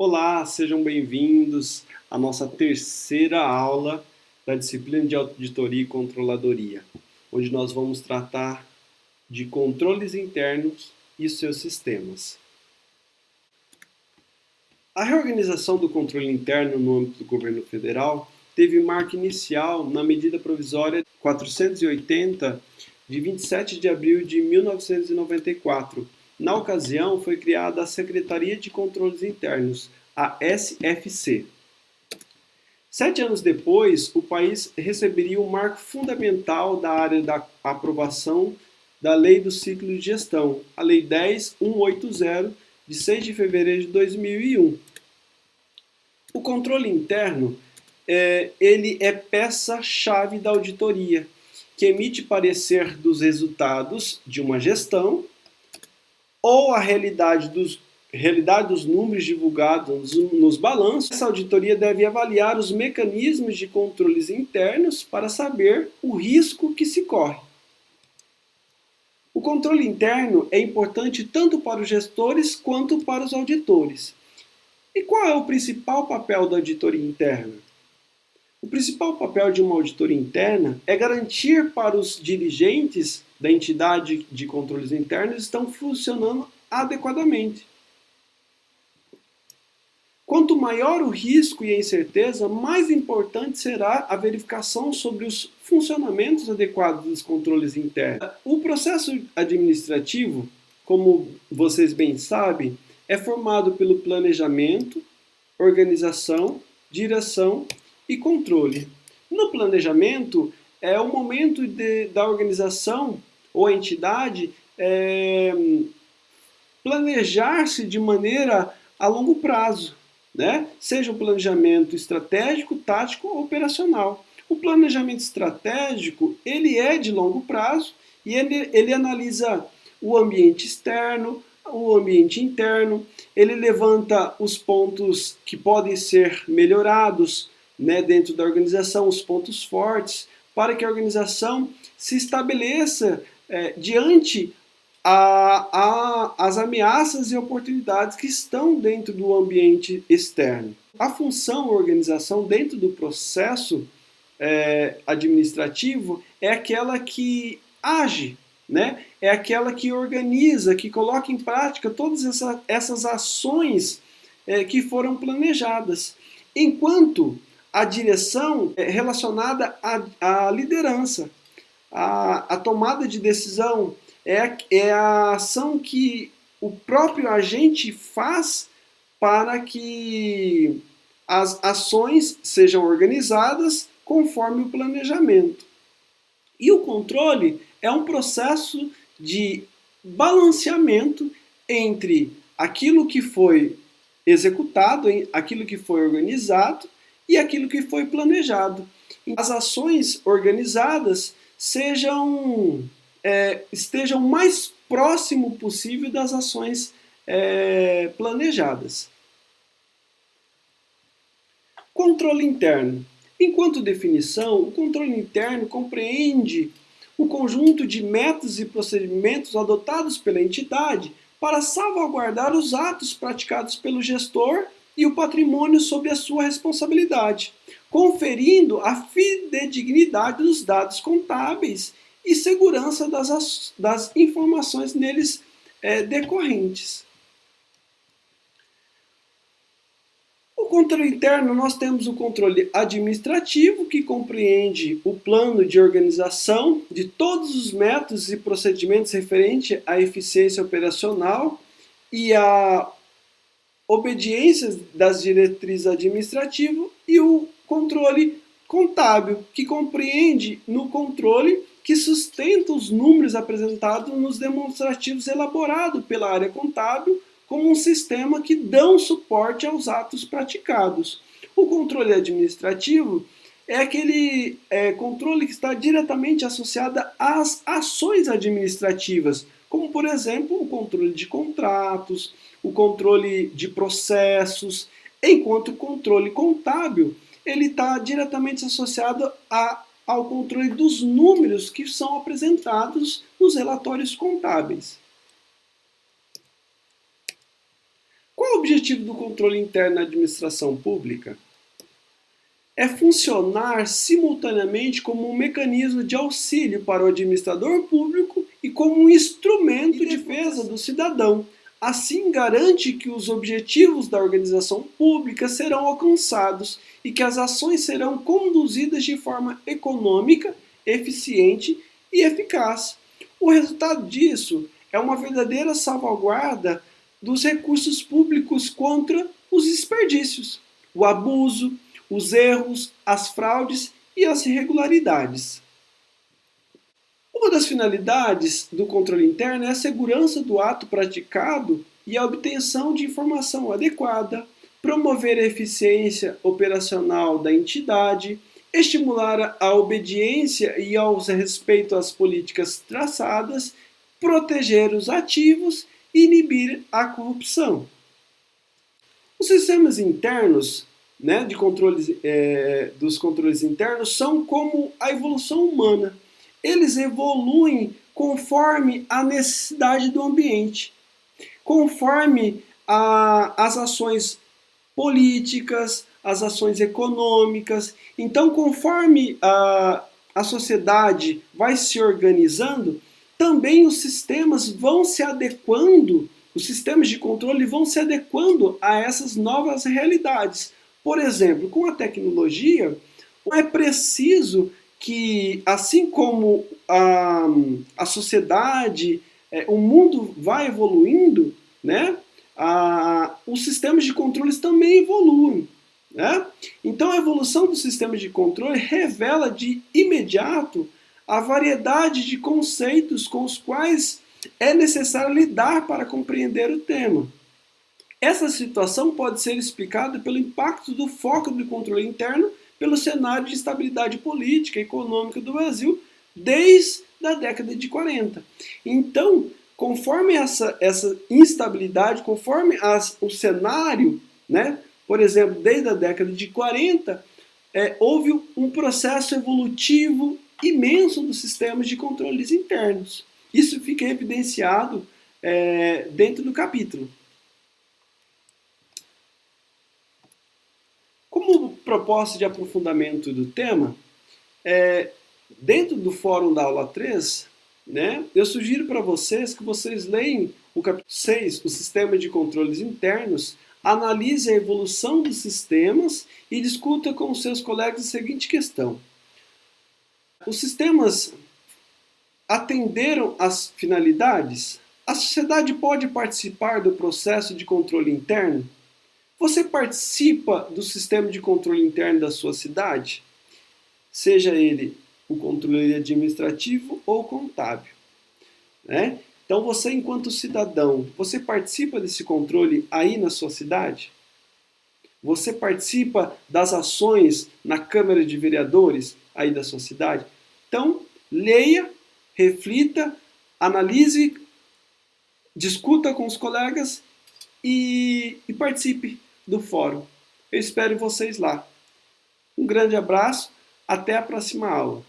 Olá, sejam bem-vindos à nossa terceira aula da disciplina de auditoria e controladoria, onde nós vamos tratar de controles internos e seus sistemas. A reorganização do controle interno no âmbito do governo federal teve marca inicial na medida provisória 480, de 27 de abril de 1994. Na ocasião, foi criada a Secretaria de Controles Internos, a SFC. 7 anos depois, o país receberia um marco fundamental da área da aprovação da Lei do Ciclo de Gestão, a Lei 10.180, de 6 de fevereiro de 2001. O controle interno ele é peça-chave da auditoria, que emite parecer dos resultados de uma gestão ou a realidade dos números divulgados nos balanços. Essa auditoria deve avaliar os mecanismos de controles internos para saber o risco que se corre. O controle interno é importante tanto para os gestores quanto para os auditores. E qual é o principal papel da auditoria interna? O principal papel de uma auditoria interna é garantir para os dirigentes da entidade de controles internos estão funcionando adequadamente. Quanto maior o risco e a incerteza, mais importante será a verificação sobre os funcionamentos adequados dos controles internos. O processo administrativo, como vocês bem sabem, é formado pelo planejamento, organização, direção e controle. No planejamento, é o momento da organização ou a entidade planejar-se de maneira a longo prazo, né? Seja um planejamento estratégico, tático ou operacional. O planejamento estratégico ele é de longo prazo e ele analisa o ambiente externo, o ambiente interno, ele levanta os pontos que podem ser melhorados, né, dentro da organização, os pontos fortes, para que a organização se estabeleça diante as ameaças e oportunidades que estão dentro do ambiente externo. A função organização dentro do processo administrativo é aquela que age, né? É aquela que organiza, que coloca em prática todas essas ações que foram planejadas. Enquanto a direção é relacionada à liderança, a tomada de decisão, é a ação que o próprio agente faz para que as ações sejam organizadas conforme o planejamento. E o controle é um processo de balanceamento entre aquilo que foi executado, aquilo que foi organizado e aquilo que foi planejado. As ações organizadas estejam o mais próximo possível das ações planejadas. Controle interno. Enquanto definição, o controle interno compreende o conjunto de métodos e procedimentos adotados pela entidade para salvaguardar os atos praticados pelo gestor e o patrimônio sob a sua responsabilidade, conferindo a fidedignidade dos dados contábeis e segurança das informações neles decorrentes. O controle interno, nós temos o controle administrativo, que compreende o plano de organização de todos os métodos e procedimentos referentes à eficiência operacional e à obediência das diretrizes administrativas, e o controle contábil, que compreende no controle que sustenta os números apresentados nos demonstrativos elaborados pela área contábil como um sistema que dão suporte aos atos praticados. O controle administrativo é aquele controle que está diretamente associado às ações administrativas, como, por exemplo, o controle de contratos, o controle de processos, enquanto o controle contábil ele está diretamente associado ao controle dos números que são apresentados nos relatórios contábeis. Qual o objetivo do controle interno na administração pública? É funcionar simultaneamente como um mecanismo de auxílio para o administrador público e como um instrumento de defesa do cidadão. Assim, garante que os objetivos da organização pública serão alcançados e que as ações serão conduzidas de forma econômica, eficiente e eficaz. O resultado disso é uma verdadeira salvaguarda dos recursos públicos contra os desperdícios, o abuso, os erros, as fraudes e as irregularidades. Uma das finalidades do controle interno é a segurança do ato praticado e a obtenção de informação adequada, promover a eficiência operacional da entidade, estimular a obediência e ao respeito às políticas traçadas, proteger os ativos e inibir a corrupção. Os sistemas internos, de controles, dos controles internos são como a evolução humana. Eles evoluem conforme a necessidade do ambiente, conforme as ações políticas, as ações econômicas. Então, conforme a sociedade vai se organizando, também os sistemas vão se adequando, os sistemas de controle vão se adequando a essas novas realidades. Por exemplo, com a tecnologia, é preciso que, assim como a sociedade, o mundo vai evoluindo, os sistemas de controles também evoluem. Então, a evolução dos sistemas de controle revela de imediato a variedade de conceitos com os quais é necessário lidar para compreender o tema. Essa situação pode ser explicada pelo impacto do foco do controle interno pelo cenário de estabilidade política e econômica do Brasil desde a década de 40. Então, conforme essa instabilidade, conforme o cenário, por exemplo, desde a década de 40, houve um processo evolutivo imenso dos sistemas de controles internos. Isso fica evidenciado dentro do capítulo. Como proposta de aprofundamento do tema, dentro do fórum da aula 3, eu sugiro para vocês que vocês leiam o capítulo 6, o sistema de controles internos, analise a evolução dos sistemas e discuta com seus colegas a seguinte questão. Os sistemas atenderam às finalidades? A sociedade pode participar do processo de controle interno? Você participa do sistema de controle interno da sua cidade? Seja ele o controle administrativo ou contábil. Então você, enquanto cidadão, você participa desse controle aí na sua cidade? Você participa das ações na Câmara de Vereadores aí da sua cidade? Então, leia, reflita, analise, discuta com os colegas e participe do fórum. Eu espero vocês lá. Um grande abraço, até a próxima aula.